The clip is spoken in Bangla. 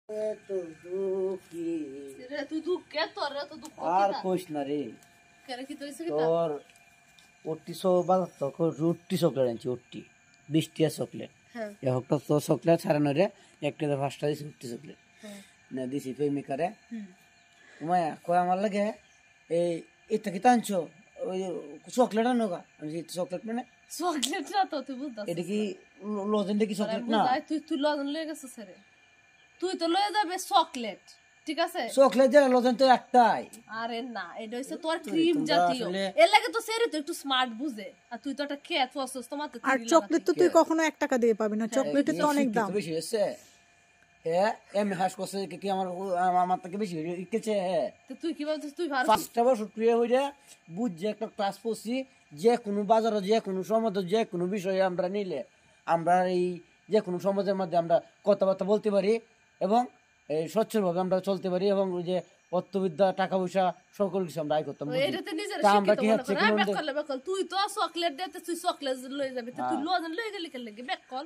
আর কইস না রে তোর 80 চকলেট আনছি 20 চকলেট একটা তোর চকলেট ছাড়ানো রে একটা 5টা দিছি 80 চকলেট না দিছি প্রেমিকারে মায়া কয় আমার লাগে এই এটা কি টানছো ওই চকলেট আনো গা আমি চকলেট মানে চকলেট না তো তুই বুঝছিস এটা কি লজেন্ডে কি চকলেট না তুই লজেন্ড লয়ে গেছিস রে তুই তো লয়ে যাবে চকলেট ঠিক আছে চকলেট যা লজেন্ড তো একটাই আরে না এটা হইছে তোর ক্রিম জাতীয় এর লাগে তো সেরে তো একটু স্মার্ট বুঝে আর তুই তো একটা খেত ফসস তোমার তো আর চকলেট তো তুই কখনো 1 টাকা দিয়ে পাবি না চকলেটে তো অনেক দাম বেশি হচ্ছে হ্যাঁ এম হাস করছে কি আমার থেকে বেশি ইকেছে হ্যাঁ তো তুই কি বলছিস তুই ভালো পাঁচটা বছর ক্রিয়া হইরে বুঝছে একটা ক্লাস পড়ছি যে কোনো বাজারে যে কোনো সমাজে যে কোনো বিষয়ে আমরা নিলে আমরা এই যে কোনো সমাজের মধ্যে আমরা কথাবার্তা বলতে পারি এবং স্বচ্ছভাবে আমরা চলতে পারি এবং ওই যে অর্থবিদ্যা টাকা পয়সা সকল কিছু আমরা আয় করতাম এটাতে নিজের শিক্ষিত মনে কর তুই তো চকলেট দিতে তুই চকলেট লয়ে যাবি তুই লজেন্ড লয়ে গেলি কেন লাগে ব্যাক কল